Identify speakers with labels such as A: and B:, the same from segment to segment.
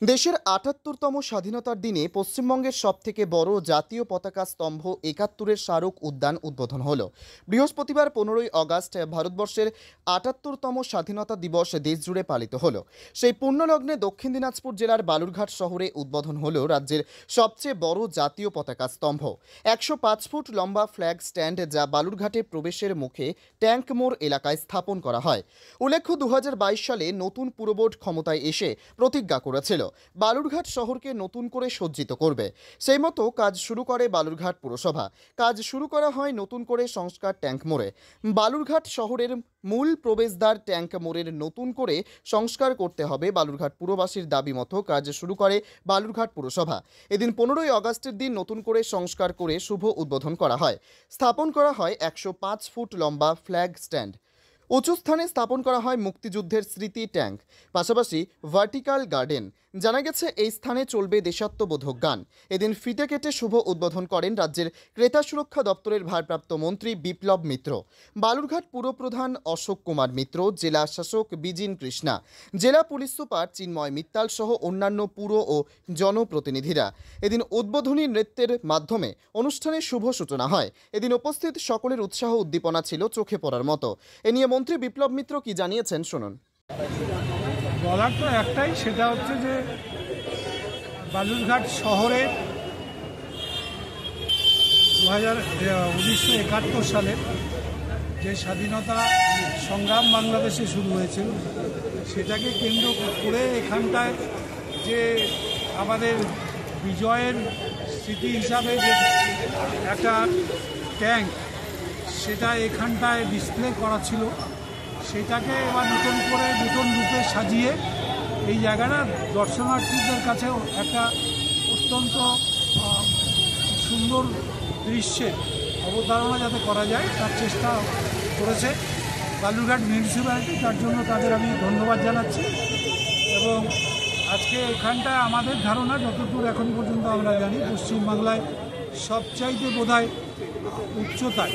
A: দেশের ৭৮তম স্বাধীনতার দিনে পশ্চিমবঙ্গের সবথেকে বড় জাতীয় পতাকা স্তম্ভ ৭১-এর স্মারক উদ্যান উদ্বোধন হলো। বৃহস্পতিবার ১৫ই আগস্ট ভারতবর্ষের ৭৮তম স্বাধীনতা দিবস দেশজুড়ে পালিত হলো। সেই পুণ্যলগ্নে দক্ষিণ দিনাজপুর জেলার বালুরঘাট শহরে উদ্বোধন হলো রাজ্যের সবচেয়ে বড় জাতীয় পতাকা স্তম্ভ। ১০৫ ফুট লম্বা ফ্ল্যাগ স্ট্যান্ড, যা বালুরঘাটে প্রবেশের মুখে ট্যাঙ্ক মোড় এলাকায় স্থাপন করা হয়। উল্লেখ্য, ২০২২ সালে নতুন পুরবোর্ড ক্ষমতায় এসে প্রতিজ্ঞা করেছিল বালুরঘাট শহরকে নতুন করে সজ্জিত করবে। সেই মতো কাজ শুরু করে বালুরঘাট পুরসভা। কাজ শুরু করা হয় নতুন করে সংস্কার ট্যাঙ্ক মোড়ে। বালুরঘাট শহরের মূল প্রবেশদ্বার ট্যাঙ্ক মোড়ের নতুন করে সংস্কার করতে হবে বালুরঘাট পুরবাসীর দাবি মতো কাজ শুরু করে বালুরঘাট পুরসভা। এদিন ১৫ই আগস্টের দিন নতুন করে সংস্কার করে শুভ উদ্বোধন করা হয়। স্থাপন করা হয় ১০৫ ফুট লম্বা ফ্ল্যাগ স্ট্যান্ড। উঁচু স্থানে স্থাপন করা হয় মুক্তিযুদ্ধের স্মৃতি ট্যাঙ্ক, পাশাপাশি ভার্টিক্যাল গার্ডেন। জানা গেছে এই স্থানে চলবে দেশাত্মবোধক গান। এদিন ফিতে কেটে শুভ উদ্বোধন করেন রাজ্যের ক্রেতা সুরক্ষা দপ্তরের ভারপ্রাপ্ত মন্ত্রী বিপ্লব মিত্র, বালুরঘাট পুরপ্রধান অশোক কুমার মিত্র, জেলা শাসক বিজিন কৃষ্ণা, জেলা পুলিশ সুপার চিন্ময় মিত্তাল সহ অন্যান্য পুর ও জনপ্রতিনিধিরা। এদিন উদ্বোধনী নৃত্যের মাধ্যমে অনুষ্ঠানের শুভ সূচনা হয়। এদিন উপস্থিত সকলের উৎসাহ উদ্দীপনা ছিল চোখে পড়ার মতো। এ নিয়ে মন্ত্রী বিপ্লব মিত্র কি জানিয়েছেন শুনুন।
B: বলার তো একটাই, সেটা হচ্ছে যে বালুরঘাট শহরে 1971 সালে যে স্বাধীনতা সংগ্রাম বাংলাদেশে শুরু হয়েছিল, সেটাকে কেন্দ্র করে এখানটায় যে আমাদের বিজয়ের স্মৃতি হিসাবে যে একটা ট্যাঙ্ক, সেটা এখানটায় ডিসপ্লে করা ছিল। সেটাকে এবার নতুন করে নতুন রূপে সাজিয়ে এই জায়গাটা দর্শনার্থীদের কাছে একটা অত্যন্ত সুন্দর দৃশ্যের অবধারণা যাতে করা যায় তার চেষ্টা করেছে বালুরঘাট মিউনিসিপ্যালিটি। তার জন্য তাদের আমি ধন্যবাদ জানাচ্ছি। এবং আজকে এখানটা আমাদের ধারণা, যতদূর এখন পর্যন্ত আমরা জানি, পশ্চিমবাংলায় সবচাইতে বোধহয় উচ্চতায়,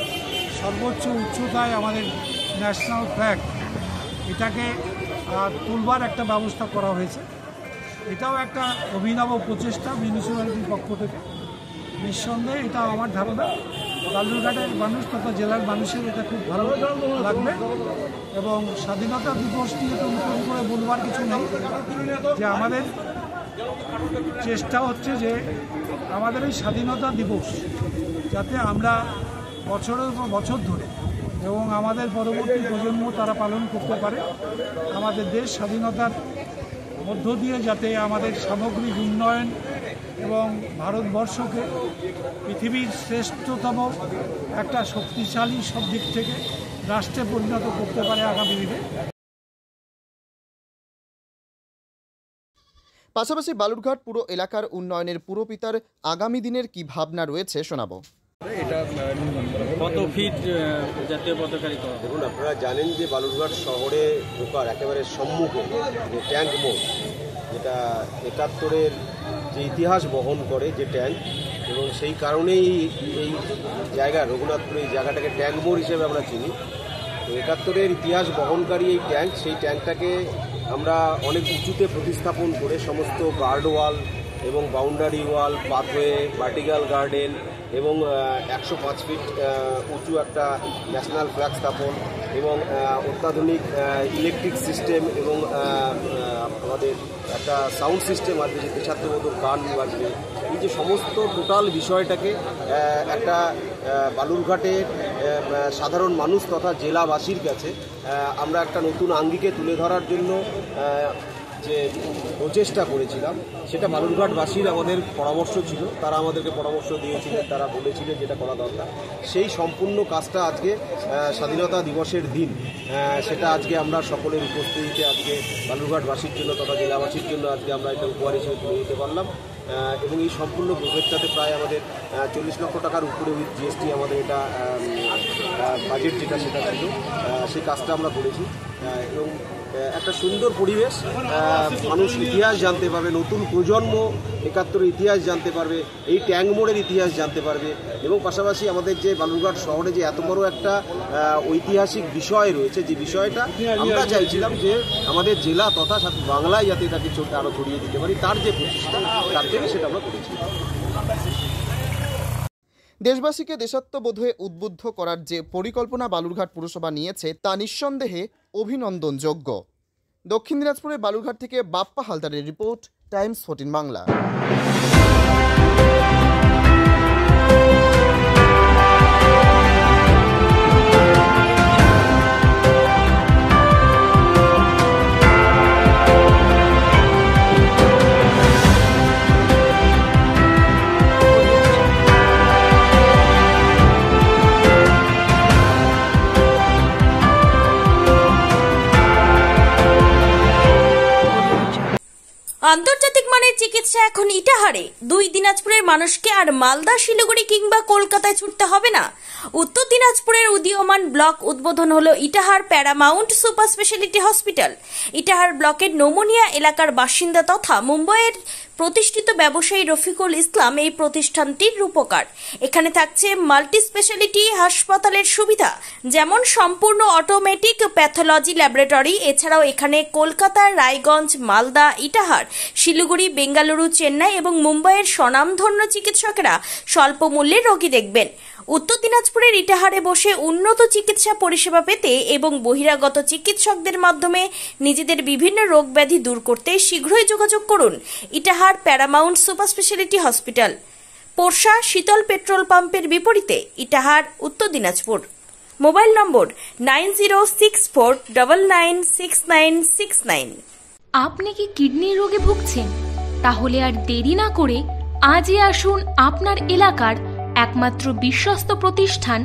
B: সর্বোচ্চ উচ্চতায় আমাদের ন্যাশনাল ফ্ল্যাগ, এটাকে তুলবার একটা ব্যবস্থা করা হয়েছে। এটাও একটা অভিনব প্রচেষ্টা মিউনিসিপ্যালিটির পক্ষ থেকে। নিঃসন্দেহে এটা আমার ধারণা বালুরঘাটের মানুষ তথা জেলার মানুষের এটা খুব ভালো লাগবে। এবং স্বাধীনতা দিবস নিয়ে তো নতুন করে বলবার কিছু নেই, যে আমাদের চেষ্টা হচ্ছে যে আমাদের এই স্বাধীনতা দিবস যাতে আমরা বছরের পর বছর ধরে এবং আমাদের পরবর্তী প্রজন্ম তারা পালন করতে পারে। আমাদের দেশ স্বাধীনতার মধ্য দিয়ে যাতে আমাদের সামগ্রিক উন্নয়ন এবং ভারতবর্ষকে পৃথিবীর শ্রেষ্ঠতম একটা শক্তিশালী সব দিক থেকে রাষ্ট্রে পরিণত করতে পারে আগামী দিনে।
A: পাশাপাশি বালুরঘাট পুর এলাকার উন্নয়নের পুরপিতার আগামী দিনের কি ভাবনা রয়েছে শোনাবো।
C: এটা কত ফিট জাতীয় পতাকারি করা?
D: দেখুন, আপনারা জানেন যে বালুরঘাট শহরে ঢোকার একেবারে সম্মুখে যে ট্যাঙ্ক মোড়, যেটা ৭১-এর যে ইতিহাস বহন করে যে ট্যাঙ্ক, এবং সেই কারণেই এই জায়গা রঘুনাথপুর এই জায়গাটাকে ট্যাঙ্ক মোড় হিসেবে আমরা চিনি। তো ৭১-এর ইতিহাস বহনকারী এই ট্যাঙ্ক, সেই ট্যাঙ্কটাকে আমরা অনেক উঁচুতে প্রতিস্থাপন করে সমস্ত গার্ড ওয়াল এবং boundary wall, pathway, vertical garden এবং ১০৫ ফিট উঁচু একটা ন্যাশনাল ফ্ল্যাগ স্থাপন এবং অত্যাধুনিক ইলেকট্রিক সিস্টেম এবং আমাদের একটা সাউন্ড সিস্টেম আসবে, যে দেশাত্মবোধক গান বাজবে। এই যে সমস্ত টোটাল বিষয়টাকে একটা বালুরঘাটের সাধারণ মানুষ তথা জেলাবাসীর কাছে আমরা একটা নতুন আঙ্গিকে তুলে ধরার জন্য যে প্রচেষ্টা করেছিলাম, সেটা বালুরঘাটবাসীর আমাদের পরামর্শ ছিল। তারা আমাদেরকে পরামর্শ দিয়েছিলেন, তারা বলেছিলেন যেটা করা দরকার। সেই সম্পূর্ণ কাজটা আজকে স্বাধীনতা দিবসের দিন, সেটা আজকে আমরা সকলের উপস্থিতিতে আজকে বালুরঘাটবাসীর জন্য তথা জেলাবাসীর জন্য আজকে আমরা এটা উপহার হিসেবে তুলে দিতে পারলাম। এবং এই সম্পূর্ণ প্রজেক্টটাতে প্রায় আমাদের ৪০ লক্ষ টাকার উপরে উইথ জিএসটি আমাদের এটা বাজেট যেটা সেটা ছিল, সেই কাজটা আমরা করেছি। এবং একটা সুন্দর পরিবেশ, মানুষ ইতিহাস জানতে পারবে, নতুন প্রজন্ম ৭১-এর ইতিহাস জানতে পারবে, এই ট্যাঙ্ক মোড়ের ইতিহাস জানতে পারবে এবং পাশাপাশি আমাদের যে বালুরঘাট শহরে যে এত বড় একটা ঐতিহাসিক বিষয় রয়েছে, যে বিষয়টা আমরা চাইছিলাম যে আমাদের জেলা তথা সাথে বাংলায় যাতে এটাকে আরও ছড়িয়ে দিতে পারি, তার যে প্রচেষ্টা, তার থেকে সেটা আমরা করেছি।
A: দেশবাসীকে দেশাত্মবোধে উদ্বুদ্ধ করার যে পরিকল্পনা বালুরঘাট পুরসভা নিয়েছে তা নিঃসন্দেহে অভিনন্দনযোগ্য। দক্ষিণ দিনাজপুরের বালুরঘাট থেকে বাপ্পা হালদারের রিপোর্ট, টাইমস 14 বাংলা।
E: আন্তর্জাতিক মানের চিকিৎসা এখন ইটাহারে। 2 দিনাজপুরের মানুষকে আর মালদা, শিলিগুড়ি কিংবা কলকাতায় ছুটতে হবে না। উত্তর দিনাজপুরের উদীয়মান ব্লক উদ্বোধন হলো Itahar paramount super speciality hospital. Itahar ব্লকের নোমোনিয়া এলাকার বাসিন্দা তথা মুম্বাইয়ের প্রতিষ্ঠিত ব্যবসায়ী রফিকুল ইসলাম এই প্রতিষ্ঠানটির রূপকার। এখানে থাকছে মাল্টি স্পেশালিটি হাসপাতালের সুবিধা, যেমন সম্পূর্ণ অটোমেটিক প্যাথোলজি ল্যাবরেটরি। এছাড়াও এখানে কলকাতা, রায়গঞ্জ, মালদা, ইটাহার, শিলিগুড়ি, বেঙ্গালুরু, চেন্নাই এবং মুম্বাইয়ের স্বনামধন্য চিকিৎসকেরা স্বল্প মূল্যে রোগী দেখবেন। উত্তর দিনাজপুরের ইটাহারে বসে উন্নত চিকিৎসা পরিষেবা পেতে এবং বহিরাগত চিকিৎসকদের মাধ্যমে নিজেদের বিভিন্ন রোগ ব্যাধি দূর করতে শীঘ্রই যোগাযোগ করুন Itahar paramount super speciality hospital, Porsha Shital petrol পাম্পের বিপরীতে, ইটাহার, উত্তর দিনাজপুর। মোবাইল নম্বর 9064996969।
F: আপনি কি কিডনি রোগে ভুগছেন? তাহলে আর দেরি না করে আজই আসুন আপনার এলাকার একমাত্র বিশ্বস্ত প্রতিষ্ঠান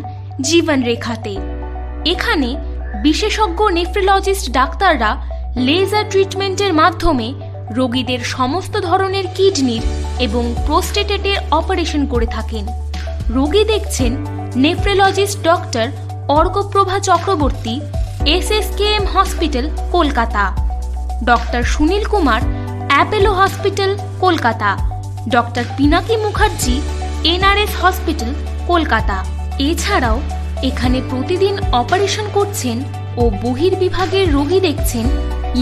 F: জীবন রেখাতে। এখানে বিশেষজ্ঞ নেফ্রোলজিস্ট ডাক্তাররা লেজার ট্রিটমেন্টের মাধ্যমে রোগীদের সমস্ত ধরনের কিডনির এবং প্রোস্টেটের অপারেশন করে থাকেন। রোগী দেখছেন nephrologist doctor Arkaprabha Chakraborty, SSKM hospital, Kolkata. Doctor Sunil Kumar, Apollo hospital, Kolkata. Doctor Pinaki Mukherjee, NRS hospital, Kolkata. এছাড়াও এখানে প্রতিদিন অপারেশন করছেন ও বহির্বিভাগের রোগী দেখছেন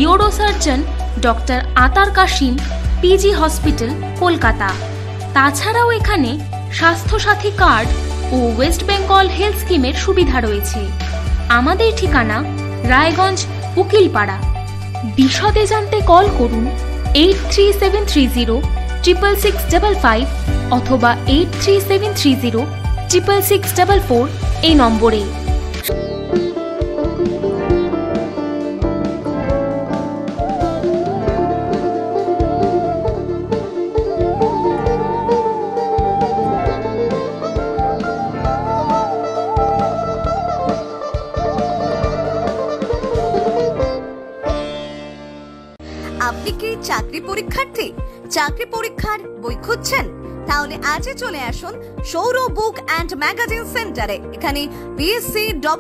F: ইউরোসার্জন ডক্টর আতার কাশিম, PG হসপিটাল, কলকাতা। তাছাড়াও এখানে স্বাস্থ্যসাথী কার্ড ও ওয়েস্ট বেঙ্গল হেলথ স্কিমের সুবিধা রয়েছে। আমাদের ঠিকানা রায়গঞ্জ, উকিলপাড়া। বিশদে জানতে কল করুন 8373066655 অথবা 8373066644 এই নম্বরে।
G: আপনি কি চাকরি পরীক্ষার্থী? চাকরি পরীক্ষার বই খুঁজছেন? তাহলে আজই চলে আসুন সৌর বুক অ্যান্ড ম্যাগাজিন সেন্টারে। এখানে BSc,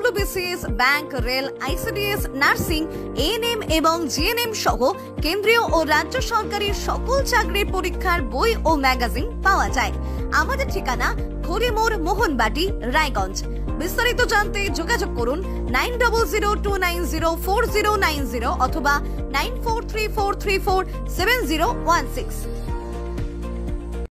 G: WBCS, bank, rail, ICDS, nursing, ANM এবং GNM সহ কেন্দ্রীয় ও রাজ্য সরকারের সকল চাকরির পরীক্ষার বই ও ম্যাগাজিন পাওয়া যায়। আমাদের ঠিকানা হরিমোড়, মোহনবাটি, রায়গঞ্জ। বিস্তারিত জানতে যোগাযোগ করুন 9002904090 অথবা 9434347016।